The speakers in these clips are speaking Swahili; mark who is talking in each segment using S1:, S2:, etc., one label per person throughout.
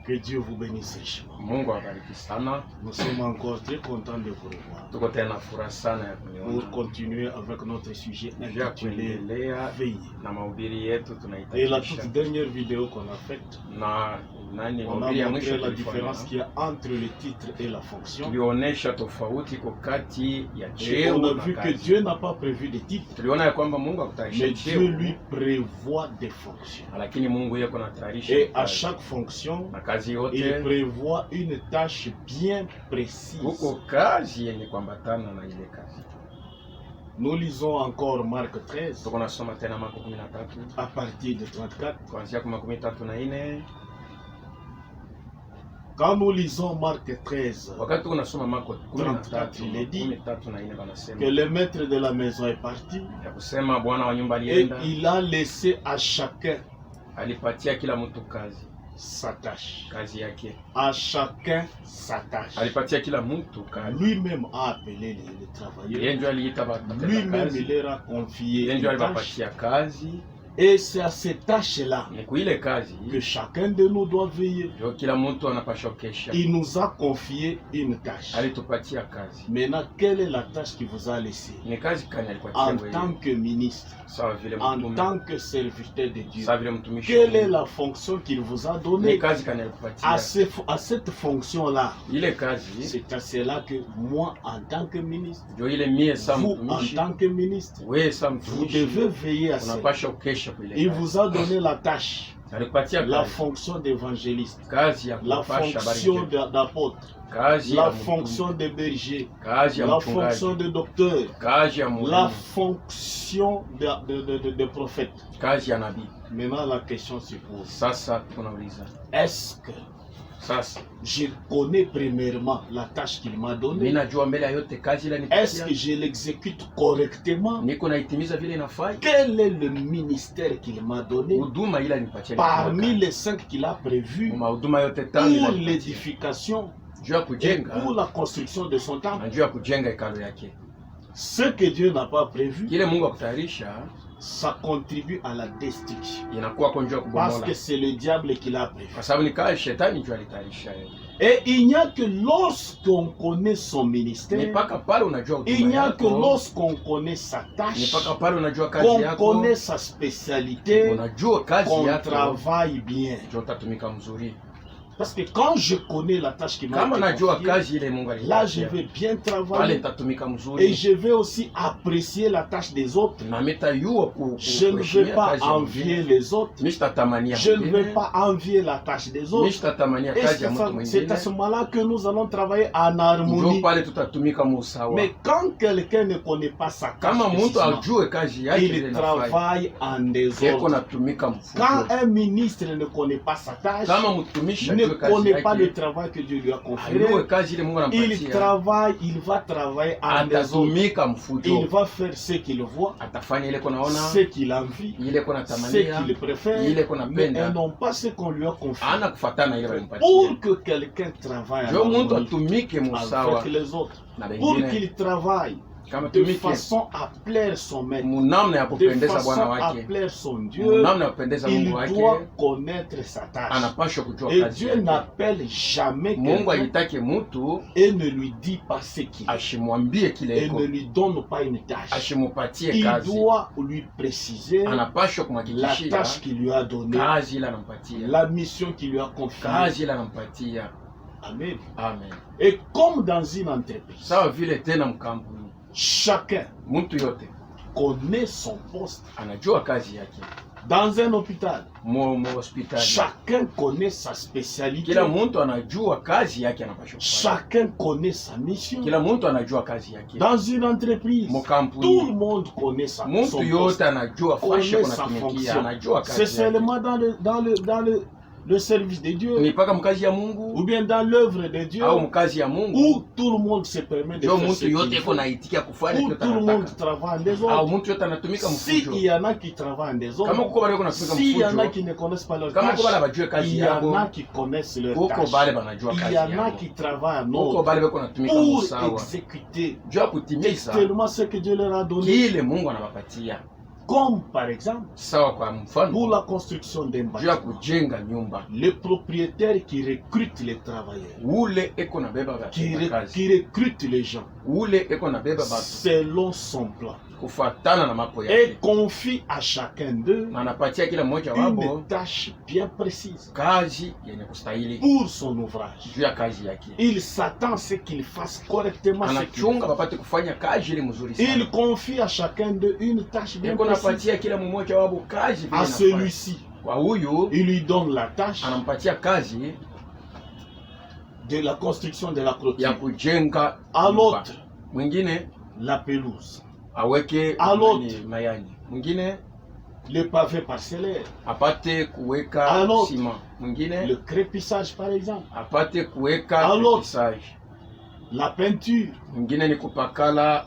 S1: Que Dieu vous bénisse richement.
S2: Mungu awabariki sana.
S1: Nous sommes encore très contents de vous revoir.
S2: Tuko tena furaha sana ya kuniona.
S1: Pour continuer avec notre sujet intitulé Veiller.
S2: Na mahubiri yetu
S1: Et la
S2: tunahitaji
S1: toute dernière vidéo qu'on a faite, on a montré la différence qu'il y a entre le titre et la fonction.
S2: Tulionyesha tofauti iko kati ya
S1: Et
S2: cheo
S1: on a
S2: na
S1: vu que
S2: kazi.
S1: Dieu n'a pas prévu de titre,
S2: Tuliona ya kwamba Mungu hakutayarisha
S1: mais
S2: cheo,
S1: Dieu lui prévoit des fonctions.
S2: lakini Mungu yeye anatayarisha
S1: Et à
S2: kazi.
S1: chaque fonction,
S2: Na kazi
S1: il
S2: yote
S1: prévoit une tâche bien précise.
S2: huko kazi yenye kuambatana na ile kazi.
S1: Nous lisons encore Marc 13
S2: Tuko nasoma tena Marko 13
S1: à partir de 34.
S2: kuanzia 34.
S1: Quand nous lisons Marc 13,
S2: Wakati tuko nasoma Marko
S1: 34, il est dit
S2: 13 banasema
S1: que le maître de la maison est parti
S2: ya kusema bwana wa nyumba
S1: et
S2: alienda,
S1: il a laissé à chacun
S2: alipatia kila mtu kazi
S1: sa tâche.
S2: yake,
S1: À chacun sa tâche.
S2: alipatia kila mtu kazi.
S1: Lui-même a appelé les
S2: Yeye
S1: travailleurs.
S2: ndio aliita batenda
S1: Lui-même
S2: kazi,
S1: il leur a confié
S2: yeye
S1: une
S2: ndio
S1: tâche.
S2: alipatia kazi.
S1: Et c'est à ces tâches-là
S2: Ni kuile kazi
S1: que chacun de nous doit veiller.
S2: ndio kila mtu anapaswa kesha.
S1: Il nous a confié une tâche.
S2: Alitupatia kazi.
S1: Maintenant, quelle est la tâche qu'il vous a laissée?
S2: Ni kazi kani alipatia
S1: En
S2: wewe?
S1: tant que ministre,
S2: Sawa vile
S1: en
S2: mtume,
S1: tant que serviteur de Dieu,
S2: sawa vile mtumishi.
S1: quelle est la fonction qu'il vous a
S2: Ni
S1: donnée?
S2: kazi kani alikupatia?
S1: À cette fonction-là,
S2: Ile kazi
S1: c'est à cela que moi, en tant que ministre,
S2: ndio ile mie sa
S1: vous, en
S2: mtumishi,
S1: tant que ministre,
S2: wewe sa
S1: vous
S2: mtumishi
S1: devez veiller à cela.
S2: unapaswa ukesha kwa ile
S1: Il
S2: kazi.
S1: vous a donné la tâche,
S2: Alikupatia
S1: la
S2: kazi,
S1: fonction d'évangéliste,
S2: kazi ya
S1: la
S2: kupasha habari
S1: fonction
S2: njema,
S1: d'apôtre,
S2: kazi ya
S1: la
S2: mtume,
S1: fonction de berger,
S2: kazi ya
S1: la
S2: mchungaji,
S1: fonction de docteur,
S2: kazi ya
S1: la
S2: mwalimu,
S1: fonction de prophète.
S2: kazi ya nabii.
S1: Maintenant, la question se pose.
S2: Sasa tunauliza,
S1: Est-ce que
S2: sasa
S1: je connais premièrement la tâche qu'il m'a
S2: mimi
S1: donnée?
S2: najua mbele ya yote kazi ile
S1: Est-ce
S2: nipatia,
S1: que je l'exécute correctement?
S2: niko naitimiza vile inafai?
S1: Quel est le ministère qu'il m'a donné
S2: Huduma ile nipatia
S1: parmi les 5 qu'il a prévus
S2: mahuduma yote tano
S1: pour
S2: ile nipatia.
S1: l'édification
S2: Juu ya
S1: et
S2: kujenga
S1: pour la construction de son temple?
S2: na juu ya kujenga hekalu yake.
S1: Ce que Dieu n'a pas prévu,
S2: Kile Mungu akutayarisha
S1: ça contribue à la destruction.
S2: inakuwa kwa njia ya
S1: Parce
S2: kubomola,
S1: que c'est le diable qui l'a prévu.
S2: kwa sababu ni kazi shetani juu alitayarisha yeye.
S1: Et il n'y a que lorsqu'on connaît son
S2: Ni
S1: ministère,
S2: mpaka pale unajua
S1: il
S2: huduma
S1: n'y a que
S2: yako,
S1: lorsqu'on connaît sa
S2: ni
S1: tâche,
S2: mpaka pale unajua kazi
S1: qu'on
S2: yako,
S1: connaît sa spécialité,
S2: unajua kazi
S1: qu'on
S2: yako,
S1: travaille bien.
S2: ndio utatumika mzuri.
S1: Parce que quand je connais la tâche qui m'a
S2: Kama
S1: été
S2: najua
S1: confiée,
S2: kazi ile Mungu
S1: là je
S2: alinipatia,
S1: vais bien
S2: pale
S1: travailler
S2: nitatumika
S1: et
S2: mzuri,
S1: je vais aussi apprécier la tâche des autres.
S2: na mitayua
S1: Je ne vais pas envier les autres.
S2: mimi sitatamania
S1: Je ne
S2: mwingine,
S1: vais pas envier la tâche des
S2: mimi
S1: autres.
S2: sitatamania
S1: Et
S2: kazi ya mtu
S1: c'est à
S2: mwingine,
S1: ce moment-là que nous allons travailler en
S2: ndio
S1: harmonie.
S2: pale tutatumika musawa.
S1: Mais quand quelqu'un ne connaît pas sa tâche,
S2: Kama mtu
S1: précisément,
S2: ajue kazi yake ile
S1: il
S2: inafai,
S1: travaille en
S2: yeko
S1: désordre.
S2: natumika mfuko.
S1: Quand un ministre ne connaît pas sa tâche,
S2: Kama mtumishi
S1: ne
S2: ajue kazi
S1: connaît pas le
S2: yake,
S1: travail que Dieu lui a
S2: ajue
S1: conféré,
S2: kazi ile Mungu anampatia,
S1: il va travailler en désordre.
S2: atatumika
S1: Il
S2: mfujo,
S1: va faire ce qu'il voit,
S2: atafanya ile konaona,
S1: ce qu'il envie,
S2: ile kona
S1: ce
S2: tamania,
S1: qu'il préfère,
S2: ile kona
S1: mais
S2: penda,
S1: non pas ce qu'on lui a confié.
S2: ana kufatana ile walimpatia.
S1: Pour que quelqu'un travaille
S2: Jo mtu
S1: en harmonie
S2: atumike musawa
S1: avec les autres,
S2: na
S1: pour
S2: wengine,
S1: qu'il travaille
S2: kama
S1: de
S2: tumike
S1: façon à plaire son maître,
S2: munamna ya
S1: de
S2: kupendeza
S1: façon
S2: Bwana
S1: à
S2: wake,
S1: plaire son Dieu,
S2: munamna ya kupendeza
S1: il
S2: Mungu wake,
S1: doit connaître sa tâche.
S2: anapaswa kujua
S1: Et
S2: kazi
S1: Dieu
S2: yake.
S1: n'appelle jamais
S2: Mungu
S1: quelqu'un
S2: aitake mtu
S1: et ne lui dit pas ce qu'il est,
S2: ashimwambie kile
S1: et
S2: iko,
S1: ne lui donne pas une tâche.
S2: ashimupatie
S1: Il
S2: kazi,
S1: doit lui préciser
S2: anapaswa
S1: la
S2: kumhakikishia
S1: tâche qu'il lui a donnée,
S2: kazi ile anampatia,
S1: la mission qu'il lui a confiée.
S2: kazi ile anampatia.
S1: Amen.
S2: Amen.
S1: Et comme dans une entreprise,
S2: Sawa vile tena mkampuni,
S1: chacun
S2: mtu yote
S1: connaît son poste.
S2: anajua kazi yake.
S1: Dans un hôpital,
S2: Mu hospitali
S1: chacun connaît sa spécialité.
S2: kila mtu anajua kazi yake anapaswa kufanya.
S1: Chacun connaît sa mission.
S2: Kila mtu anajua kazi yake.
S1: Dans une entreprise,
S2: Mu
S1: tout le
S2: kampuni
S1: monde connaît son
S2: mtu
S1: poste.
S2: yote anajua fashe
S1: Connaît sa
S2: kunatumikia,
S1: fonction.
S2: anajua
S1: C'est
S2: kazi yake.
S1: seulement dans le service de Dieu,
S2: Ni paka mkazi ya
S1: ou
S2: Mungu
S1: bien dans l'œuvre de Dieu,
S2: au mkazi ya Mungu,
S1: où tout le monde se permet de
S2: ndio
S1: faire ce
S2: mtu
S1: qu'il
S2: yote iko
S1: veut,
S2: naitikia kufanya
S1: où
S2: kitu
S1: tout le monde
S2: anataka,
S1: travaille en des
S2: au
S1: autres.
S2: mtu yote anatumika
S1: S'il
S2: mfujo.
S1: y en a qui travaillent en des
S2: Kama
S1: autres,
S2: kuko bale kunatumika
S1: s'il y en a
S2: mfujo,
S1: qui ne connaissent pas leur
S2: kama
S1: tâche,
S2: kuko bale bajue
S1: il
S2: kazi
S1: y en a
S2: yako,
S1: qui connaissent leur
S2: kuko bale
S1: tâche.
S2: banajua
S1: Il
S2: kazi
S1: y en a
S2: yako,
S1: qui travaillent en
S2: kuko
S1: autre
S2: bale beko natumika
S1: pour
S2: musawa
S1: exécuter
S2: juu ya kutimiza
S1: tellement ce que Dieu leur a donné.
S2: kile Mungu anawapatia.
S1: Comme par exemple,
S2: Sawa kwa mfano,
S1: pour la construction d'un
S2: juu ya
S1: bâtiment,
S2: kujenga nyumba,
S1: le propriétaire qui recrute les travailleurs,
S2: ule eko na beba
S1: qui
S2: kazi,
S1: recrute les gens
S2: ule eko na beba batu
S1: selon son plan,
S2: kufuatana na mapo
S1: et
S2: yake,
S1: confie à chacun d'eux
S2: na anapatia kila mmoja wabo
S1: une tâche bien précise
S2: kazi yenye kustahili
S1: pour son ouvrage.
S2: juu ya kazi yake.
S1: Il s'attend à ce qu'il fasse correctement ce qu'il
S2: Anachunga
S1: fait.
S2: wapate kufanya kazi ile mzuri sana.
S1: Il confie à chacun d'eux une tâche bien
S2: Eko
S1: précise.
S2: napatia kila mmoja wabo kazi vile
S1: À
S2: inafaa.
S1: celui-ci,
S2: Kwa huyu
S1: il lui donne la tâche
S2: anampatia kazi
S1: de la construction de la
S2: ya
S1: clôture.
S2: kujenga
S1: À
S2: nyumba.
S1: l'autre,
S2: Mwingine
S1: la pelouse.
S2: aweke
S1: À l'autre.
S2: mayani, mwingine
S1: Le pavé parcellaire.
S2: apate kuweka
S1: À l'autre.
S2: sima, mwingine
S1: Le crépissage, par exemple.
S2: apate kuweka
S1: À l'autre.
S2: crépissage,
S1: La peinture.
S2: mwingine ni kupakala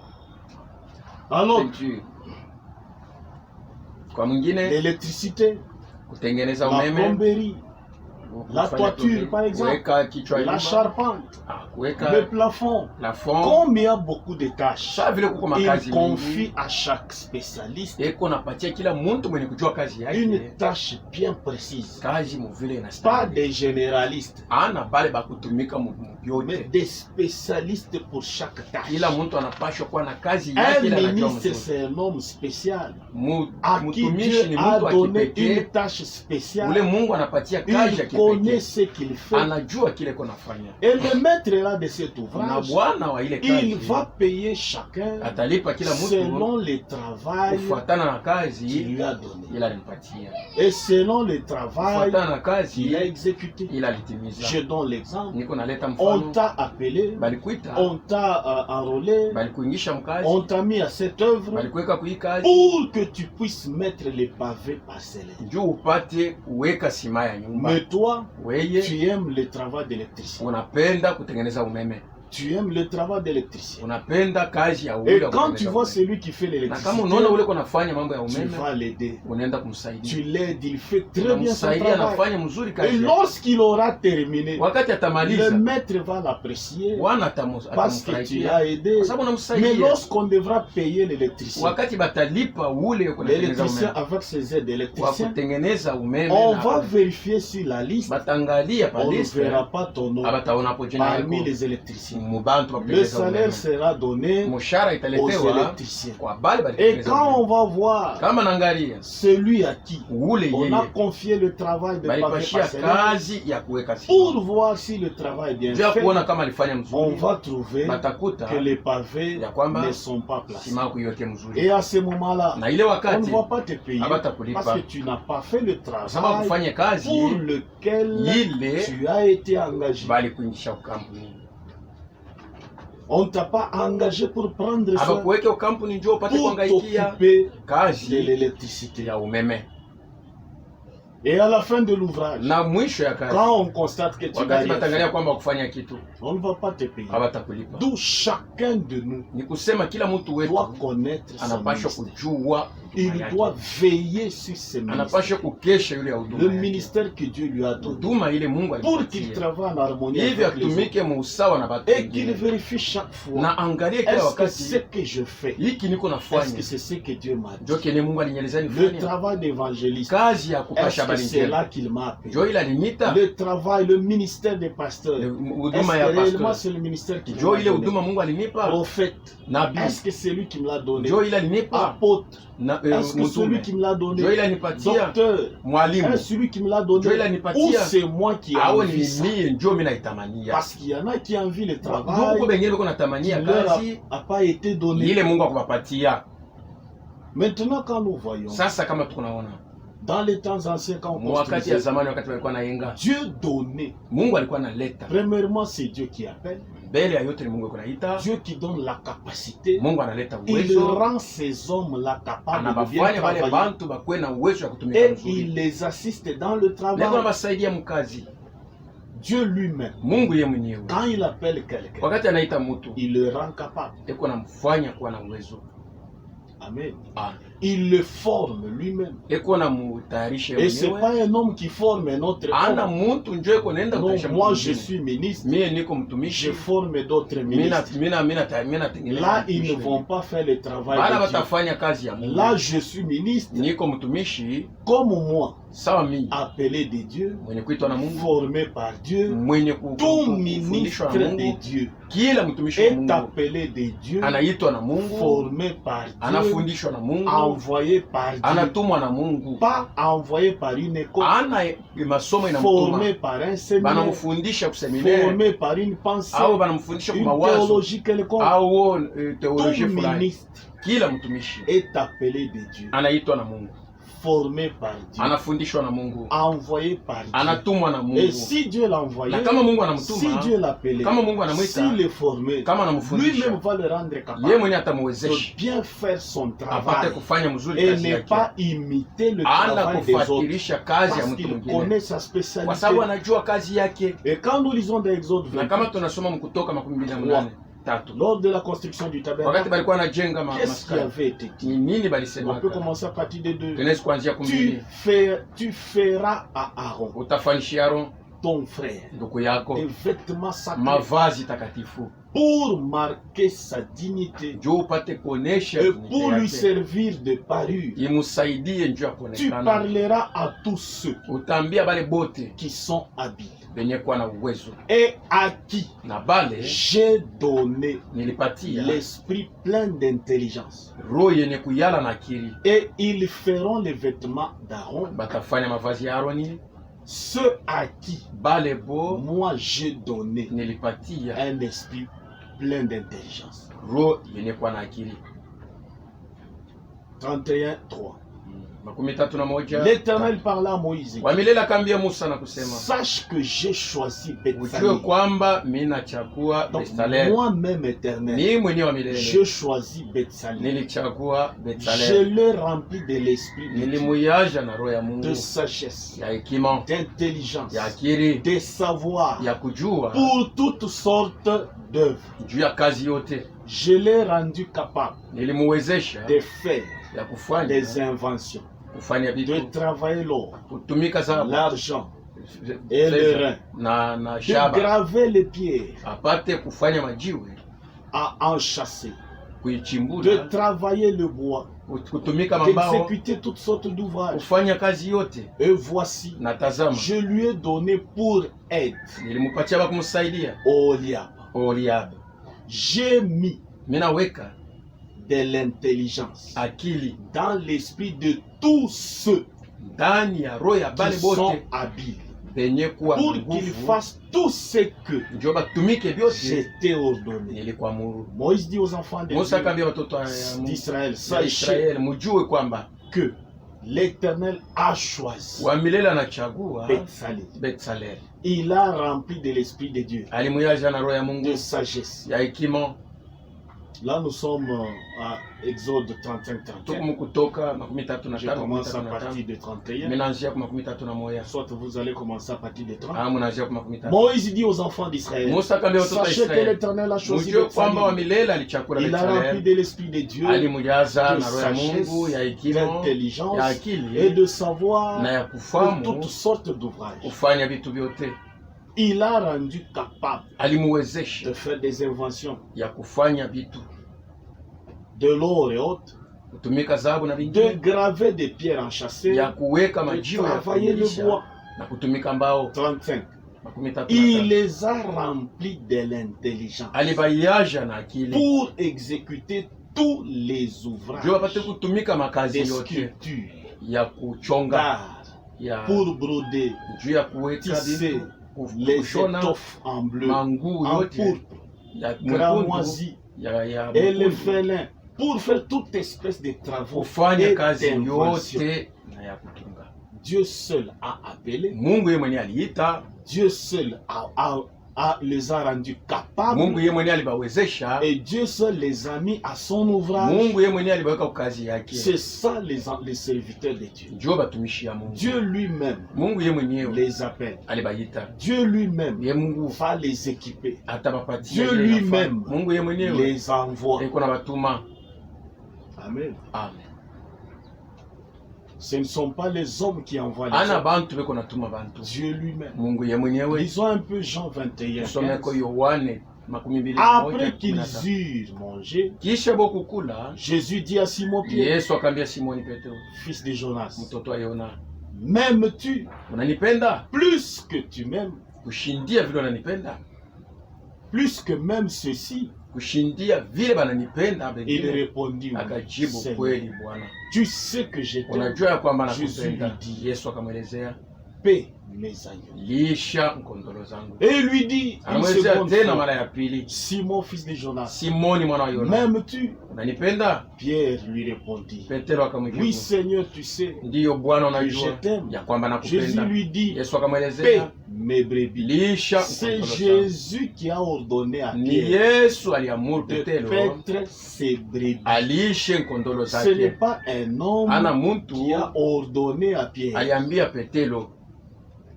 S1: À l'autre,
S2: peinture, kwa mwingine
S1: l'électricité.
S2: kutengeneza
S1: La
S2: umeme,
S1: plomberie. La
S2: kufanya
S1: toiture,
S2: plomberie,
S1: par exemple.
S2: kuweka kichwa ya
S1: La
S2: nyumba,
S1: charpente.
S2: kuweka
S1: Le plafond.
S2: plafond.
S1: Comme il y a beaucoup de tâches,
S2: Saa vile kuko makazi
S1: il
S2: mingi,
S1: confie à chaque spécialiste
S2: eko napatia kila mtu mwenye kujua kazi yake
S1: une tâche bien précise.
S2: kazi muvile
S1: Pas
S2: inastahili.
S1: des généralistes,
S2: Ana bale bakutumika
S1: mais
S2: mubyote,
S1: des spécialistes pour chaque tâche.
S2: kila mtu anapashwa kuwa na kazi yake
S1: Un
S2: ile anajua
S1: ministre,
S2: mzuri.
S1: c'est un homme spécial à qui
S2: Mtumishi
S1: Dieu
S2: ni
S1: a
S2: mtu wa
S1: donné une
S2: kipekee,
S1: tâche
S2: ule
S1: spéciale.
S2: Mungu anapatia kazi ya
S1: Il connaît
S2: kipekee,
S1: ce qu'il fait.
S2: anajua kile konafanya,
S1: Et le maître là de cet
S2: na
S1: ouvrage,
S2: bwana wa ile
S1: il
S2: kazi
S1: va payer chacun
S2: atalipa kila mtu
S1: selon le travail
S2: kufuatana na
S1: qu'il
S2: kazi
S1: lui a donné.
S2: ila alimpatia,
S1: Et selon le travail
S2: kufuatana na
S1: qu'il a
S2: kazi
S1: exécuté.
S2: ila alitimiza.
S1: Je donne l'exemple.
S2: Niko naleta
S1: On
S2: mfano,
S1: t'a appelé,
S2: balikuita,
S1: on t'a enrôlé,
S2: balikuingisha mkazi,
S1: on t'a mis à cette œuvre
S2: balikuweka kui kazi
S1: pour que tu puisses mettre les pavés parcellaires.
S2: juu upate kuweka sima ya nyumba.
S1: Mais toi,
S2: Weye
S1: tu aimes le travail d'électricien.
S2: unapenda kutengeneza umeme,
S1: Tu aimes le travail d'électricien.
S2: unapenda kazi ya
S1: Et
S2: ule wa
S1: quand tu
S2: kutengeneza
S1: vois
S2: umeme.
S1: celui qui fait
S2: Na kama
S1: l'électricité,
S2: unaona ule konafanya mambo ya
S1: tu
S2: umeme,
S1: vas l'aider.
S2: unaenda
S1: Tu
S2: kumsaidia,
S1: l'aides, il fait très bien son
S2: unamsaidia,
S1: travail.
S2: anafanya mzuri
S1: Et
S2: kazi yake.
S1: lorsqu'il aura terminé,
S2: Wakati
S1: le
S2: atamaliza,
S1: maître va l'apprécier
S2: Bwana
S1: parce que tu
S2: atamfurahia
S1: l'as aidé.
S2: kwa sababu
S1: Mais
S2: unamsaidia.
S1: lorsqu'on devra payer l'électricien,
S2: Wakati batalipa ule kutengeneza
S1: l'électricien
S2: umeme,
S1: avec ses aides
S2: wa
S1: électriciens,
S2: kutengeneza umeme,
S1: on
S2: na
S1: va vérifier sur la liste.
S2: batangalia
S1: On ne
S2: paliste,
S1: verra pas ton nom
S2: abataona hapo jina
S1: parmi
S2: yako
S1: les électriciens.
S2: mubantu wa
S1: Le
S2: kutengeneza
S1: salaire
S2: umeme.
S1: sera donné
S2: Mshahara
S1: aux
S2: italetewa
S1: électriciens.
S2: kwa bale
S1: Et
S2: balitengeneza
S1: quand on
S2: umeme.
S1: va voir
S2: Kama naangalia
S1: celui à qui
S2: ule
S1: on a
S2: yeye
S1: confié le travail de pavé
S2: balipashia
S1: parcellaire,
S2: kazi ya kuweka
S1: pour
S2: sima,
S1: voir si le travail est bien
S2: juu ya
S1: fait,
S2: kuona kama alifanya
S1: on
S2: mzuri,
S1: va trouver
S2: batakuta
S1: que les pavés
S2: ya kwamba
S1: ne sont pas placés.
S2: sima kuiweke mzuri,
S1: Et à ce moment-là,
S2: na ile
S1: on ne
S2: wakati
S1: va pas te payer parce
S2: abatakulipa
S1: que tu n'as pas fait le
S2: kwa sababu
S1: travail
S2: kufanya kazi
S1: pour lequel
S2: ile
S1: tu as été engagé.
S2: bali kuingisha ukampuni,
S1: On ne t'a pas engagé pour prendre soin,
S2: abakuweke ukampuni njoo upate
S1: pour
S2: kuangaikia
S1: t'occuper de
S2: kazi
S1: l'électricité.
S2: ya umeme.
S1: Et à la fin de l'ouvrage,
S2: Na mwisho ya kazi,
S1: quand on constate que tu n'as
S2: wakati
S1: rien
S2: batangalia
S1: fait,
S2: kwamba kufanya kitu
S1: on ne va pas te payer.
S2: abatakulipa.
S1: D'où chacun de nous
S2: Ni kusema kila mtu wetu
S1: doit connaître son
S2: anapashwa
S1: ministère.
S2: kujua
S1: Il
S2: huduma yake.
S1: doit veiller sur ses ministères.
S2: Anapashwa kukesha yule ya
S1: Le
S2: huduma yake,
S1: ministère que Dieu lui a donné.
S2: huduma ile Mungu
S1: Pour qu'il
S2: alimpatia,
S1: travaille en harmonie
S2: hivi
S1: avec les autres.
S2: atumike muusawa na batu
S1: Et qu'il
S2: wengine,
S1: vérifie chaque fois.
S2: na angalie kila
S1: Est-ce que ce
S2: wakati
S1: que je fais,
S2: hiki niko
S1: est-ce
S2: nafanya
S1: que c'est ce que Dieu m'a
S2: njo
S1: dit?
S2: kene Mungu alinyeleza
S1: Le
S2: nifanye.
S1: travail d'évangéliste,
S2: Kazi ya
S1: est-ce
S2: kupasha
S1: que
S2: habari
S1: c'est
S2: njema
S1: là qu'il m'a appelé?
S2: njo ile alinita,
S1: Le travail, le ministère des pasteurs, est-ce
S2: huduma
S1: que
S2: ya
S1: réellement
S2: pastor
S1: c'est le ministère qui
S2: njo
S1: m'a
S2: ile
S1: donné?
S2: huduma Mungu alinipa.
S1: Prophète,
S2: Nabii
S1: est-ce que c'est lui qui me l'a donné?
S2: njo ile alinipa,
S1: Apôtre,
S2: na
S1: est-ce que celui
S2: mtume
S1: qui me l'a donné?
S2: njo ile anipatia,
S1: Docteur,
S2: mwalimu
S1: est-ce celui qui me l'a donné?
S2: njo ile
S1: Ou
S2: anipatia,
S1: c'est moi qui ai
S2: au ni
S1: envie ça?
S2: mie njo mimi naitamania.
S1: Parce qu'il y en a qui envient le
S2: Njo
S1: travail
S2: kuko bengine beko
S1: qui
S2: natamania
S1: leur
S2: kazi
S1: a pas été donné.
S2: ile Mungu akupapatia.
S1: Maintenant, quand nous voyons,
S2: Sasa kama tunaona
S1: dans les temps anciens, quand on
S2: wakati ya
S1: construisait,
S2: zamani, wakati walikuwa nayenga,
S1: Dieu donnait.
S2: Mungu alikuwa analeta
S1: Premièrement, c'est Dieu qui appelle.
S2: mbele ya yote, ni Mungu kunaita,
S1: Dieu qui donne la capacité.
S2: Mungu analeta
S1: Il
S2: uwezo,
S1: rend ces hommes-là capables de bien
S2: anabafanya wale
S1: travailler.
S2: bantu bakuwe na uwezo ya kutumika
S1: Et
S2: mzuri,
S1: il les assiste dans le
S2: na
S1: travail.
S2: anabasaidia mkazi.
S1: Dieu lui-même,
S2: Mungu ye mwenyewe
S1: quand il appelle quelqu'un,
S2: wakati anaita mtu
S1: il le rend capable.
S2: eko namfanya kuwa na uwezo.
S1: Amen.
S2: Amen.
S1: il le forme lui-même.
S2: eko na mutayarisha
S1: Et c'est
S2: mwenyewe.
S1: pas un homme qui forme un autre
S2: Ana
S1: homme.
S2: mtu njo eko nenda
S1: Non,
S2: kutayarisha
S1: moi
S2: mtu
S1: je
S2: mwingine.
S1: suis ministre,
S2: Mie niko
S1: je
S2: mtumishi.
S1: forme d'autres ministres.
S2: Mina
S1: Là, ils ne vont pas faire le travail
S2: bala
S1: de Dieu.
S2: batafanya kazi ya Mungu.
S1: Là, je suis ministre,
S2: Niko mtumishi
S1: comme moi,
S2: sawa mimi
S1: appelé de Dieu,
S2: mwenye kuitwa na Mungu,
S1: formé par Dieu.
S2: mwenye
S1: Tout
S2: kufundishwa
S1: ministre
S2: na
S1: de
S2: Mungu.
S1: Dieu
S2: Kila mtumishi wa
S1: est
S2: Mungu
S1: appelé de Dieu,
S2: anaitwa na Mungu,
S1: formé par Dieu,
S2: anafundishwa na Mungu,
S1: envoyé par Dieu,
S2: anatumwa na Mungu.
S1: pas envoyé par une école,
S2: Ana masomo inamtuma,
S1: formé par un séminaire,
S2: banamfundisha kuseminari
S1: formé par une pensée,
S2: au banamfundisha
S1: une
S2: kumawazo
S1: théologie quelconque.
S2: au
S1: Tout
S2: teolojia fulani.
S1: ministre
S2: Kila mtumishi
S1: est appelé de Dieu,
S2: anaitwa na Mungu,
S1: formé par Dieu,
S2: anafundishwa na Mungu,
S1: envoyé par Dieu.
S2: anatumwa na
S1: Et
S2: Mungu.
S1: si Dieu l'a envoyé,
S2: Na kama Mungu
S1: si
S2: anamtuma,
S1: Dieu l'a appelé,
S2: kama Mungu anamwita,
S1: s'il est formé,
S2: kama anamfundisha,
S1: lui-même va le rendre
S2: yeye
S1: capable
S2: mwenye
S1: de
S2: atamwezesha
S1: bien faire son
S2: apate
S1: travail
S2: kufanya mzuri
S1: et
S2: kazi
S1: ne
S2: yake,
S1: pas imiter le
S2: ana
S1: travail des autres.
S2: kufuatilisha kazi ya
S1: Parce
S2: mtu
S1: qu'il
S2: mwingine,
S1: connaît sa
S2: kwa
S1: spécialité.
S2: sababu anajua kazi yake.
S1: Et quand nous lisons dans Exode
S2: Na
S1: 20,
S2: kama tunasoma Mkutoka 28:3,
S1: lors de la construction du
S2: wakati
S1: tabernacle,
S2: balikuwa wanajenga
S1: qu'est-ce qui
S2: maskani,
S1: avait été dit?
S2: ni nini
S1: On
S2: balisema?
S1: peut commencer à partir de 2.
S2: Tunaweza kuanzia 12.
S1: Tu feras à Aaron,
S2: Utafanyishia Aaron
S1: ton frère,
S2: ndugu yako
S1: des vêtements sacrés
S2: mavazi takatifu
S1: pour marquer sa dignité
S2: juu upate kuonesha
S1: et
S2: dignity
S1: pour lui
S2: yake,
S1: servir de parure.
S2: imusaidie njuu ya
S1: Tu
S2: kuonekana.
S1: parleras à tous ceux
S2: Utaambia bale bote
S1: qui sont habiles
S2: benye kuwa na uwezo
S1: et à qui
S2: na bale
S1: j'ai donné
S2: nilipatia
S1: l'esprit plein d'intelligence.
S2: roho yenye kuyala na akili,
S1: Et ils feront les vêtements d'Aaron,
S2: batafanya mavazi ya Aroni.
S1: ceux à qui
S2: Bale bo
S1: moi j'ai donné
S2: nilipatia
S1: un esprit plein d'intelligence.
S2: roho yenye kuwa na akili.
S1: 31:3.
S2: 31.
S1: L'Éternel parla à Moïse.
S2: Wa milele akaambia Musa na kusema,
S1: Sache que j'ai choisi
S2: ujue
S1: Bethsalie.
S2: kwamba mimi nachagua
S1: Donc
S2: Betsaleli.
S1: moi-même éternel,
S2: Mimi mwenyewe wa
S1: je
S2: milele
S1: choisis Bethsalie.
S2: nilichagua
S1: Je
S2: Betsaleli,
S1: l'ai rempli de l'esprit de Dieu,
S2: nilimuyaja na roho ya
S1: de
S2: Mungu,
S1: sagesse,
S2: ya hekima,
S1: d'intelligence,
S2: ya akili,
S1: de savoir,
S2: ya kujua
S1: pour toutes sortes d'œuvres.
S2: juu ya kazi yote.
S1: Je l'ai rendu capable
S2: Nilimuwezesha
S1: de faire
S2: ya kufanya
S1: des inventions,
S2: kufanya
S1: de
S2: vitu,
S1: travailler l'or,
S2: kutumika sana
S1: l'argent et le rein,
S2: na
S1: de
S2: shaba,
S1: graver les pierres,
S2: apate kufanya majiwe,
S1: à enchasser, de
S2: kuichimbula,
S1: travailler le bois,
S2: kutumika mambao,
S1: d'exécuter toutes sortes d'ouvrages.
S2: kufanya kazi yote.
S1: Et voici,
S2: Na tazama,
S1: je lui ai donné pour aide
S2: nilimupatia ba kumsaidia
S1: Oliab.
S2: Oliabu.
S1: J'ai mis
S2: Mimi naweka
S1: de l'intelligence
S2: akili
S1: dans l'esprit de tous ceux
S2: ndani ya roho ya
S1: qui
S2: bale
S1: sont
S2: bote
S1: habiles,
S2: benye kuwa
S1: pour
S2: na
S1: qu'ils
S2: nguvu,
S1: fassent tout ce que
S2: ndio batumike vyote
S1: j'étais ordonné.
S2: nilikuamuru.
S1: Moïse dit aux enfants
S2: Musa akaambia watoto wa Mungu
S1: d'Israël,
S2: ya
S1: sachez
S2: Israeli, mujue kwamba
S1: que l'Éternel a choisi
S2: wa milele anachagua
S1: Bethsalie.
S2: Betsaleli.
S1: Il a rempli de l'esprit de Dieu,
S2: Alimuyaja na roho ya Mungu,
S1: de sagesse.
S2: ya hekima.
S1: Là, nous sommes à Exode 35-31.
S2: Tuko Mkutoka
S1: Je
S2: 33
S1: commence à partir de 31.
S2: Minaanzia kwa 31.
S1: Soit vous allez commencer à partir de 30.
S2: Munaanzia kwa 33.
S1: Moïse dit aux enfants d'Israël,
S2: Musa akaambia watoto wa
S1: sachez que
S2: Israeli,
S1: l'Éternel a choisi
S2: mujue kwamba wa
S1: Bethsalie.
S2: milele alichagua
S1: Il a rempli
S2: Betsaleli,
S1: de l'esprit de Dieu,
S2: alimujaza
S1: de
S2: na roho ya Mungu, ya
S1: sagesse,
S2: hekima, ya
S1: d'intelligence et
S2: akili
S1: de savoir
S2: na ya
S1: pour
S2: kufahamu
S1: toutes sortes d'ouvrages.
S2: kufanya vitu vyote.
S1: Il a rendu capable
S2: Alimuwezesha
S1: de faire des inventions
S2: ya kufanya vitu,
S1: de l'or et autres,
S2: kutumika dhahabu na
S1: de
S2: vingine,
S1: graver des pierres enchâssées,
S2: ya kuweka
S1: de
S2: majiwe ya
S1: travailler le
S2: kuilisha
S1: bois.
S2: na kutumika mbao.
S1: 35.
S2: 33.
S1: Il les a remplis de l'intelligence
S2: Alibaiyaja na akili
S1: pour exécuter tous les ouvrages
S2: juu apate kutumika makazi
S1: des
S2: yote
S1: sculptures,
S2: ya kuchonga,
S1: d'art,
S2: ya
S1: pour broder,
S2: juu ya kuweka
S1: tisser
S2: vitu,
S1: les
S2: kushona
S1: étoffes en bleu,
S2: manguo
S1: en
S2: yote
S1: pourpre,
S2: ya mwekundu,
S1: cramoisi
S2: ya
S1: et le
S2: mwekundu,
S1: félin, pour faire toute espèce de travaux
S2: kufanya
S1: et
S2: kazi
S1: d'inventions.
S2: yote na ya kutunga.
S1: Dieu seul a appelé,
S2: Mungu yeye mwenyewe aliita,
S1: Dieu seul les a rendus capables,
S2: Mungu yeye mwenyewe alibawezesha,
S1: et Dieu seul les a mis à son ouvrage.
S2: Mungu yeye mwenyewe alibaweka kwa kazi yake.
S1: C'est ça les serviteurs de Dieu.
S2: Ndio batumishi ya Mungu.
S1: Dieu lui-même
S2: Mungu yeye mwenyewe
S1: les appelle.
S2: alibaita.
S1: Dieu lui-même
S2: Yeye Mungu
S1: va les équiper.
S2: atabapatia.
S1: Dieu
S2: ile
S1: lui-même
S2: nafasi. Mungu yeye mwenyewe
S1: les envoie.
S2: iko na batuma.
S1: Amen.
S2: Amen.
S1: Ce ne sont pas les hommes qui envoient les
S2: ana
S1: hommes.
S2: bantu beko natuma bantu.
S1: Dieu lui-même.
S2: Mungu ye mwenyewe.
S1: Lisons un peu Jean 21.
S2: Someko Yohane makumi mbili
S1: Après
S2: moja,
S1: qu'ils eurent mangé,
S2: kisha bokukula,
S1: Jésus dit à Simon Pierre,
S2: Yesu akambia Simoni Petro,
S1: fils de Jonas,
S2: mtoto wa Yona,
S1: m'aimes-tu
S2: unanipenda
S1: plus que tu m'aimes,
S2: kushindia vile unanipenda,
S1: plus que même ceci?
S2: kushindia vile bananipenda
S1: Il
S2: bengine?
S1: répondit,
S2: Akajibu,
S1: Seigneur,
S2: kweli Bwana,
S1: tu sais que je t'aime.
S2: unajua ya kwamba
S1: Jésus
S2: nakupenda.
S1: lui dit,
S2: Yesu akamwelezea,
S1: paie mes agneaux.
S2: lisha nkondolo zangu.
S1: Et il lui dit, une
S2: Anamwelezea
S1: seconde
S2: tena
S1: fois,
S2: mara ya pili,
S1: Simon, fils de Jonas,
S2: Simoni mwana wa Yona,
S1: m'aimes-tu?
S2: unanipenda?
S1: Pierre lui répondit,
S2: Petero
S1: oui
S2: akamjibu,
S1: Seigneur, tu sais
S2: ndiyo Bwana,
S1: que je
S2: unajua
S1: t'aime.
S2: ya kwamba
S1: Jésus
S2: nakupenda.
S1: lui dit,
S2: Yesu
S1: paie
S2: akamwelezea,
S1: mes brebis.
S2: lisha
S1: C'est
S2: nkondolo zangu.
S1: Jésus qui a ordonné à
S2: Ni
S1: Pierre
S2: Yesu aliamuru
S1: de
S2: Petero
S1: paître ses brebis.
S2: alishe nkondolo
S1: Ce n'est
S2: zake.
S1: pas un homme
S2: Ana muntu
S1: qui a ordonné à Pierre.
S2: aliambia Petero,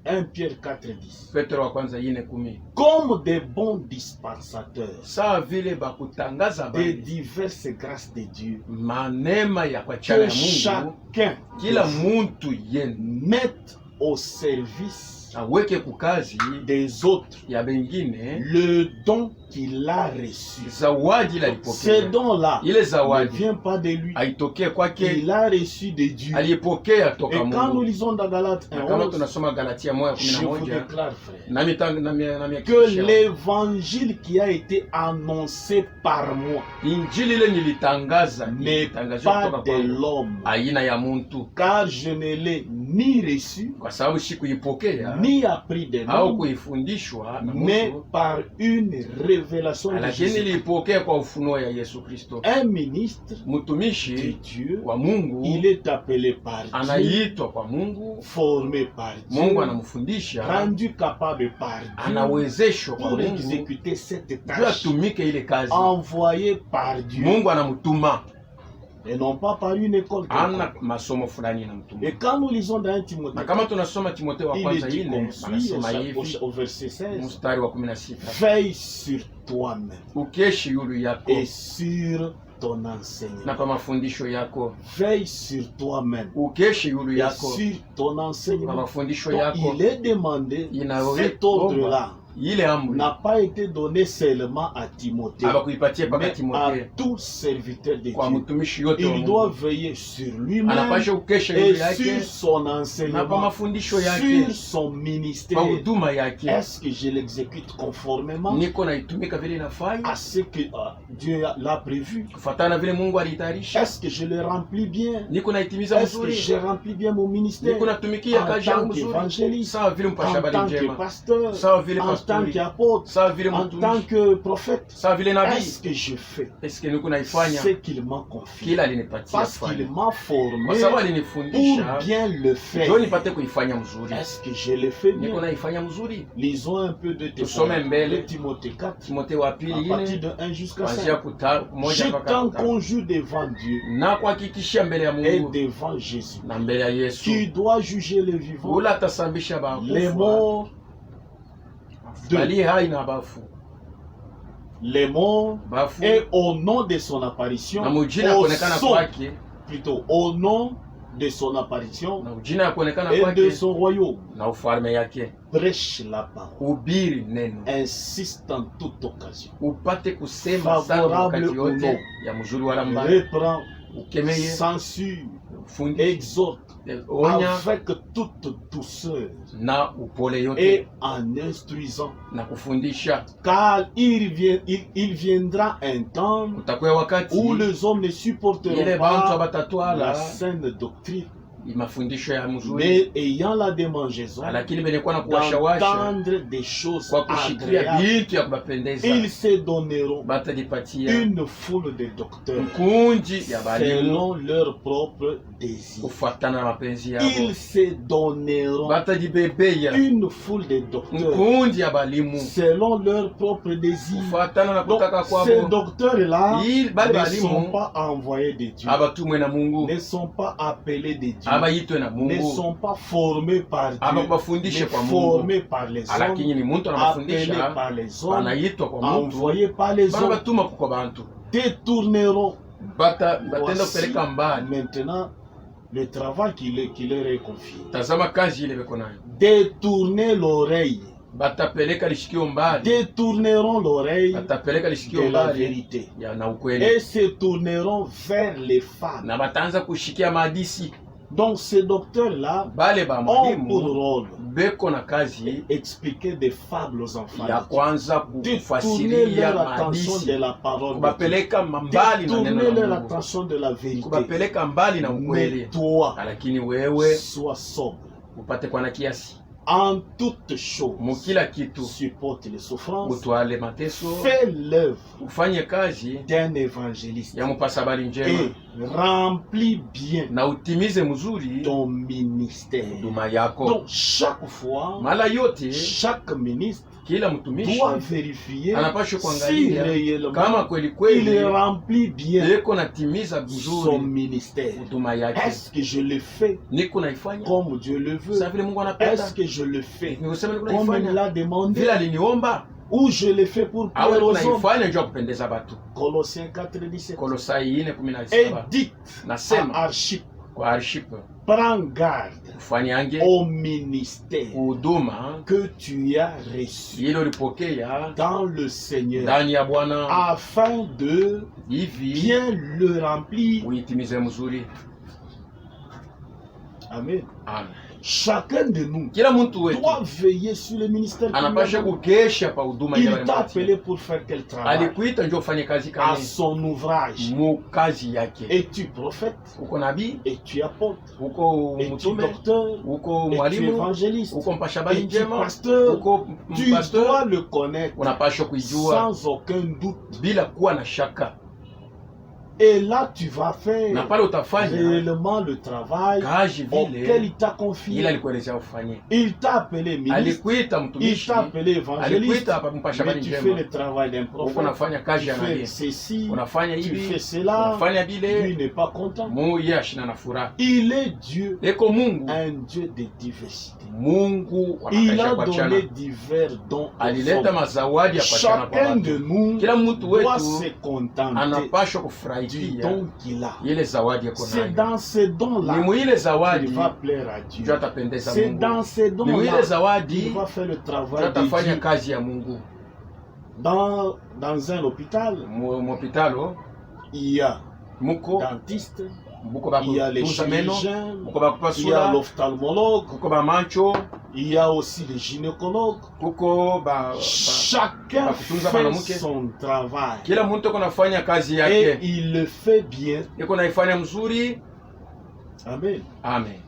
S1: 1 Pierre 4:10.
S2: Petero wa kwanza 4:10,
S1: Comme des bons dispensateurs
S2: sawa vile bakutangaza
S1: des
S2: habari
S1: diverses grâces de Dieu,
S2: manema ya kwa chana
S1: que
S2: ya Mungu,
S1: chacun
S2: kila muntu yenu
S1: mette au service
S2: aweke kukazi
S1: des autres
S2: ya bengine
S1: le don qu'il a reçu.
S2: zawadi ile
S1: Ce
S2: alipokea.
S1: don-là
S2: Ile
S1: ne
S2: zawadi
S1: vient pas de lui.
S2: aitokee kwake,
S1: Il a reçu de Dieu.
S2: alipokea
S1: Et
S2: toka
S1: quand nous
S2: Mungu.
S1: lisons dans Galates
S2: Na kama
S1: 1:11,
S2: tunasoma Galatia
S1: je vous
S2: 1:11,
S1: déclare, frère,
S2: nami
S1: que
S2: que
S1: l'évangile qui a été annoncé par moi
S2: injili ile nilitangaza
S1: n'est
S2: ilitangazwa
S1: pas
S2: kutoka
S1: de
S2: kwangu,
S1: l'homme,
S2: aina ya muntu,
S1: car je ne l'ai ni reçu,
S2: kwa sababu sikuipokea
S1: ni appris de
S2: au
S1: l'homme,
S2: kuifundishwa na
S1: mais
S2: mtu,
S1: par une révélation de
S2: lakini
S1: Jésus.
S2: nilipokea kwa ufunuo ya Yesu Kristo.
S1: Un ministre de
S2: Mtumishi
S1: Dieu,
S2: wa Mungu
S1: il est appelé par Dieu,
S2: anaitwa kwa Mungu,
S1: formé par
S2: Mungu
S1: Dieu,
S2: anamfundisha,
S1: rendu capable par Dieu
S2: anawezeshwa kwa
S1: pour
S2: Mungu
S1: exécuter cette
S2: juu
S1: tâche,
S2: atumike ile kazi.
S1: envoyé par Dieu,
S2: Mungu anamtuma,
S1: et non pas par une école quelconque.
S2: ana masomo fulani anamtuma.
S1: Et quand nous lisons dans 1
S2: Na
S1: Timothée,
S2: kama tunasoma Timotheo wa
S1: il
S2: kwanza
S1: est dit
S2: 4
S1: comme suit
S2: anasema hivi
S1: au verset 16,
S2: mstari wa 16,
S1: veille sur toi-même
S2: ukeshi yulu yako
S1: et sur ton
S2: na
S1: enseignement.
S2: kwa mafundisho yako,
S1: Veille sur toi-même
S2: ukeshi yulu
S1: et
S2: yako
S1: sur ton
S2: na
S1: enseignement.
S2: mafundisho
S1: Donc,
S2: yako.
S1: il est demandé,
S2: Inaomba
S1: cet ordre-là
S2: ile amri
S1: n'a pas été donné seulement à Timothée,
S2: abakuipatie mpaka
S1: mais à
S2: Timotheo,
S1: tout serviteur de
S2: kwa
S1: Dieu.
S2: mtumishi yote wa
S1: Il doit
S2: Mungu
S1: veiller sur lui-même
S2: anapasha ukesha
S1: et
S2: yulu
S1: sur
S2: yake
S1: son
S2: na kwa
S1: enseignement,
S2: mafundisho
S1: sur
S2: yake,
S1: son
S2: kwa
S1: ministère.
S2: huduma yake.
S1: Est-ce que je l'exécute conformément
S2: Niko naitumika vile inafanya
S1: à ce que Dieu l'a prévu?
S2: kufuatana vile Mungu alitayarisha.
S1: Est-ce que je le remplis bien?
S2: Niko naitimiza
S1: Est-ce que
S2: mzuri,
S1: je remplis bien mon ministère
S2: niko natumikia
S1: en
S2: kazi
S1: tant
S2: yangu mzuri,
S1: qu'évangéliste,
S2: sawa vile mpasha
S1: en
S2: habari
S1: tant que
S2: njema,
S1: pasteur,
S2: sawa vile
S1: en tant
S2: pastori,
S1: qu'apôtre,
S2: sawa vile
S1: en tant
S2: mtumishi,
S1: que prophète?
S2: sawa vile nabii?
S1: Est-ce que je fais
S2: Eske niko naifanya
S1: ce qu'il m'a confié?
S2: kila alinipatia
S1: Parce qu'il
S2: fanya,
S1: m'a formé
S2: kwa sababu
S1: pour
S2: alinifundisha
S1: bien le faire.
S2: ndio nipate kuifanya mzuri.
S1: Est-ce que je le fais
S2: Niko
S1: bien?
S2: naifanya mzuri.
S1: Lisons un peu de
S2: Tusome mbele.
S1: Timothée 4,
S2: Timotheo wa
S1: à
S2: pili
S1: partir
S2: 4
S1: de 1 jusqu'à
S2: kuanzia
S1: 5.
S2: moja
S1: Je
S2: mpaka
S1: t'en
S2: 5,
S1: conjure devant Dieu
S2: na kuhakikishia mbele ya
S1: et
S2: Mungu
S1: devant Jésus,
S2: na mbele ya Yesu,
S1: qui doit juger les vivants,
S2: ula atasambisha
S1: les
S2: bakufa,
S1: morts,
S2: aliye hai na bafu,
S1: les morts,
S2: bafu
S1: et au nom de son apparition,
S2: na mujina ya
S1: au
S2: kuonekana
S1: son,
S2: kwake,
S1: plutôt au nom de son apparition
S2: na ujina ya kuonekana
S1: et de
S2: kwake
S1: son royaume,
S2: na ufalme yake.
S1: prêche la parole,
S2: Ubiri neno,
S1: insiste en toute occasion,
S2: upate kusema sana
S1: favorable
S2: wakati
S1: ou non,
S2: yote, ya mzuri wala mbaya,
S1: reprend,
S2: ukemeye,
S1: censure,
S2: fundisha,
S1: exhorte
S2: onya
S1: avec toute douceur
S2: na upole yote
S1: et en instruisant,
S2: na kufundisha.
S1: car il viendra un temps
S2: Utakuwa wakati
S1: où les hommes ne
S2: ile
S1: supporteront
S2: bantu
S1: pas la
S2: abatatwala
S1: saine doctrine,
S2: mafundisho ya mzuri,
S1: mais ayant la démangeaison
S2: lakini benekuwa na kuwashawasha
S1: d'entendre des choses
S2: kwa kushikilia
S1: agréables,
S2: vitu ya kubapendeza,
S1: ils se donneront
S2: batajipatia
S1: une foule de docteurs
S2: mkunji ya balimu
S1: selon leur propre désir.
S2: kufuatana na mapenzi yabo,
S1: Ils se donneront
S2: batajibebeya
S1: une foule de docteurs
S2: mkunji ya balimu
S1: selon leur propre désir.
S2: kufuatana na
S1: Donc,
S2: kutaka
S1: ces
S2: kwabo.
S1: docteurs-là
S2: Bali
S1: ne sont
S2: balimu
S1: pas envoyés de Dieu,
S2: abatumwe na Mungu,
S1: ne sont pas appelés de Dieu,
S2: abayitwe na
S1: ne
S2: Mungu,
S1: sont pas formés par Dieu,
S2: abakubafundishe
S1: mais
S2: kwa Mungu,
S1: formés par les hommes,
S2: lakini ni muntu
S1: appelés
S2: anabafundisha,
S1: par les hommes,
S2: anaitwa kwa muntu,
S1: envoyés par les
S2: bana
S1: hommes,
S2: batuma kwa bantu
S1: détourneront.
S2: batenda
S1: Voici
S2: kupeleka mbali.
S1: maintenant le travail qui leur est confié.
S2: Tazama kazi ile beko nayo.
S1: Détourner l'oreille.
S2: Batapeleka lishikio mbali.
S1: Détourneront l'oreille
S2: Batapeleka lishikio
S1: de la
S2: mbali
S1: vérité.
S2: ya na ukweli.
S1: Et se tourneront vers les femmes.
S2: Na bataanza kushikia mahadisi.
S1: Donc ces docteurs-là
S2: Bale ba
S1: ont pour
S2: mwalimu
S1: rôle
S2: beko na kazi
S1: expliquer des fables aux enfants.
S2: ya kwanza
S1: Détourner
S2: kufasiria
S1: leur attention
S2: mahadisi.
S1: de la parole de Dieu.
S2: Kubapeleka mbali na neno
S1: Détourner
S2: la
S1: leur
S2: Mungu.
S1: attention de la vérité.
S2: Kubapeleka mbali na ukweli.
S1: Mais toi,
S2: Lakini wewe
S1: sois sobre.
S2: upate kwa na kiasi.
S1: En toutes choses,
S2: Mukila kitu
S1: supporte les souffrances.
S2: utwale mateso,
S1: Fais l'œuvre
S2: ufanye kazi
S1: d'un évangéliste.
S2: ya mpasa habari njema
S1: Et remplis bien
S2: na utimize mzuri
S1: ton ministère.
S2: huduma yako.
S1: Donc chaque fois,
S2: Mala yote
S1: chaque ministre
S2: kila mtumishi
S1: doit vérifier
S2: anapaswa
S1: si
S2: kuangalia
S1: réellement
S2: kama kweli
S1: il
S2: kweli
S1: remplit bien
S2: eko natimiza
S1: son
S2: vizuri
S1: ministère.
S2: huduma yake.
S1: Est-ce que je le fais
S2: Niko naifanya
S1: comme Dieu le veut?
S2: sasa vile Mungu anapenda,
S1: Est-ce que je le fais
S2: nikusema niko
S1: comme il
S2: naifanya
S1: l'a demandé?
S2: vile aliniomba
S1: Ou je le fais pour
S2: au
S1: plaire
S2: niko
S1: aux hommes?
S2: naifanya njoo kupendeza watu.
S1: Colossiens 4:17.
S2: Kolosai
S1: Et
S2: 4:17
S1: dites
S2: nasema
S1: à Archippe,
S2: kwa Arship
S1: prends garde
S2: ufanyange
S1: au ministère
S2: huduma
S1: que tu as reçu
S2: ile ulipokea
S1: dans le Seigneur,
S2: ndani ya Bwana
S1: afin de
S2: hivi
S1: bien le remplir.
S2: uitimize mzuri.
S1: Amen.
S2: Amen.
S1: Chacun de nous
S2: Kila mtu wetu
S1: doit veiller sur le ministère qu'il
S2: anapasha
S1: a donné.
S2: kukesha pa huduma ile
S1: Il t'a
S2: alimpatia.
S1: appelé pour faire quel travail?
S2: Alikuita njoo ufanye kazi
S1: À
S2: kama
S1: son ouvrage.
S2: mu kazi yake.
S1: Es-tu prophète?
S2: Uko nabii,
S1: Es-tu apôtre?
S2: uko
S1: Es-tu
S2: mtume,
S1: docteur?
S2: uko
S1: Es-tu
S2: mwalimu,
S1: évangéliste?
S2: uko mpasha habari
S1: Es-tu
S2: njema,
S1: pasteur?
S2: uko
S1: Tu
S2: mpasteur,
S1: dois le connaître
S2: unapaswa kuijua
S1: sans aucun doute.
S2: bila kuwa na shaka,
S1: Et là, tu vas
S2: na
S1: faire
S2: pale utafanya
S1: réellement le travail
S2: kazi
S1: auquel
S2: vile
S1: il t'a
S2: ila
S1: confié.
S2: alikuelezea ufanye.
S1: Il t'a appelé ministre,
S2: Alikuita
S1: il
S2: mtumishi,
S1: t'a appelé évangéliste,
S2: alikuita hapa mpasha
S1: mais
S2: habari
S1: tu fais
S2: njema,
S1: le travail d'un
S2: uko
S1: prophète.
S2: unafanya
S1: Tu
S2: kazi ya
S1: fais
S2: nabii,
S1: ceci,
S2: unafanya
S1: tu
S2: hivi,
S1: fais cela.
S2: unafanya
S1: Lui
S2: vile.
S1: n'est pas content.
S2: Mungu yeye ashina na furaha.
S1: Il est Dieu,
S2: Eko Mungu,
S1: un Dieu de diversité.
S2: Mungu
S1: Il
S2: anapasha
S1: a
S2: kuachana.
S1: donné divers dons aux
S2: Alileta
S1: hommes.
S2: mazawadi ya kuachana kwa
S1: Chacun de
S2: watu.
S1: nous
S2: Kila mtu
S1: doit
S2: wetu
S1: se contenter
S2: anapashwa
S1: du
S2: kufurahia
S1: don qu'il a.
S2: ile zawadi yako
S1: C'est
S2: nayo.
S1: dans ces
S2: Ni
S1: dons-là
S2: mwile
S1: qu'il
S2: zawadi
S1: va plaire à Dieu.
S2: ndio atapendeza
S1: C'est
S2: Mungu.
S1: dans ces
S2: Ni mwile
S1: dons-là qu'il
S2: zawadi
S1: va faire le
S2: ndio
S1: travail de
S2: atafanya
S1: Dieu.
S2: kazi ya Mungu.
S1: Dans un hôpital,
S2: Mhopitalo
S1: il y a
S2: muko
S1: dentiste,
S2: muko
S1: il y a les
S2: bakutunza meno,
S1: chirurgiens,
S2: muko
S1: il y a
S2: bakupasula,
S1: l'ophtalmologue,
S2: kuko macho,
S1: il y a aussi les gynécologues.
S2: kuko
S1: Chacun
S2: bakutunza
S1: fait
S2: mwanamke.
S1: son travail
S2: Kila mtu ako nafanya kazi
S1: et
S2: yake,
S1: il le fait bien.
S2: iko naifanya mzuri.
S1: Amen.
S2: Amen.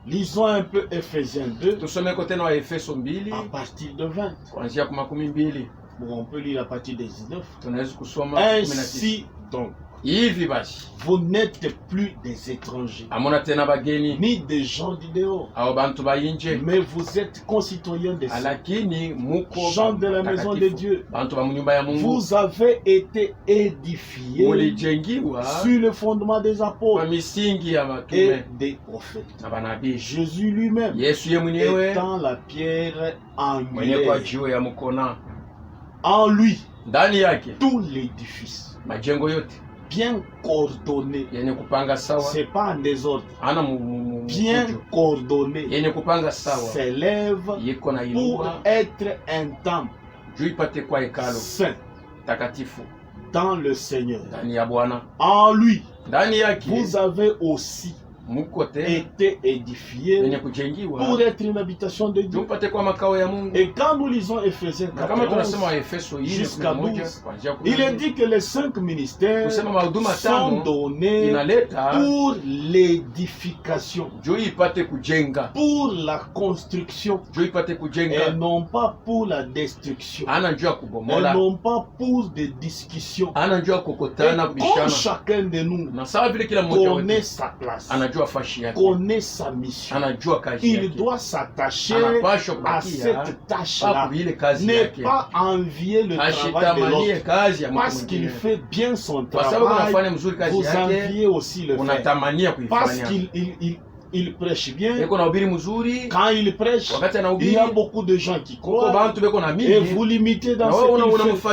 S1: Lisons un peu Ephésiens 2
S2: Tusome kote na Efeso 2
S1: à partir de 20.
S2: kuanzia kwa 12.
S1: Bon, on peut lire à partir des 19.
S2: Tunaweza kusoma 19.
S1: Ainsi donc,
S2: Hivi basi
S1: vous n'êtes plus des étrangers,
S2: hamuna tena bageni
S1: ni des gens du dehors,
S2: au bantu bayinje,
S1: mais vous êtes concitoyens des saints,
S2: lakini muko
S1: gens de la maison de Dieu.
S2: bantu ba munyumba ya Mungu.
S1: Vous avez été édifiés
S2: Mulijengiwa
S1: sur le fondement des
S2: kwa
S1: apôtres
S2: misingi ya
S1: et
S2: matume
S1: des prophètes.
S2: na banabii.
S1: Jésus lui-même
S2: Yesu ye mwenyewe
S1: étant la pierre
S2: mwenye kwa
S1: angulaire.
S2: jiwe ya mkona,
S1: En lui,
S2: ndani yake
S1: tout l'édifice,
S2: majengo yote
S1: bien coordonné,
S2: yenye kupanga sawa,
S1: c'est pas en désordre,
S2: ana
S1: bien
S2: mfujo,
S1: coordonné,
S2: yenye kupanga sawa,
S1: s'élève
S2: yeko na
S1: pour
S2: inua
S1: être un temple
S2: juu ipate kwa hekalo
S1: saint
S2: takatifu
S1: dans le Seigneur.
S2: ndani ya Bwana.
S1: En lui,
S2: Ndani yake
S1: vous avez aussi
S2: muko te
S1: été édifiés
S2: yenye kujengiwa
S1: pour être une habitation de
S2: juu
S1: Dieu.
S2: mpate kwa makao ya Mungu.
S1: Et quand nous lisons Ephésiens
S2: Na kama
S1: 4,
S2: tunasema wa Efeso
S1: jusqu'à
S2: 4:11
S1: 12,
S2: kuanzia
S1: il est
S2: 12,
S1: dit que les 5 ministères
S2: kusema mahuduma
S1: sont
S2: tano
S1: donnés
S2: inaleta
S1: pour l'édification,
S2: juu ipate kujenga,
S1: pour la construction,
S2: juu ipate
S1: et
S2: kujenga,
S1: non pas pour la destruction,
S2: ana njuu ya
S1: et
S2: kubomola,
S1: non pas pour des discussions.
S2: ana njuu ya
S1: Et
S2: kukutana
S1: comme
S2: kubishana.
S1: chacun de nous
S2: Na sawa vile kila mmoja
S1: connaît
S2: wetu
S1: sa place,
S2: anajua fashi yake,
S1: connaît sa mission,
S2: anajua kazi
S1: il
S2: yake,
S1: doit s'attacher
S2: anapashwa
S1: à
S2: kubakia
S1: cette tâche-là.
S2: paku ile kazi
S1: Ne
S2: yake,
S1: pas envier le travail de
S2: ashitamanie
S1: l'autre.
S2: kazi ya mtu
S1: Parce qu'il
S2: mwingine,
S1: fait bien son
S2: kwa sababu
S1: travail,
S2: anafanya mzuri kazi
S1: vous
S2: yake,
S1: enviez aussi le faire.
S2: unatamania
S1: Parce
S2: kuifanya
S1: qu'il il prêche bien.
S2: Eko na ubiri mzuri.
S1: Quand il prêche, il y a beaucoup de gens qui croient. Et vous l'imitez dans ce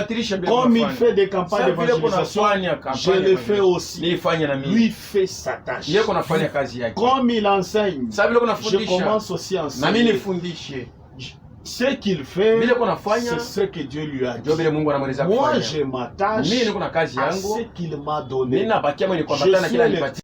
S1: qu'il fait. Comme il fait des campagnes d'évangélisation, je le fais aussi. Lui fait sa tâche. Comme il enseigne, je commence aussi à enseigner. Ce qu'il fait, c'est ce que Dieu lui a dit. Moi, je m'attache à ce qu'il m'a donné. Je suis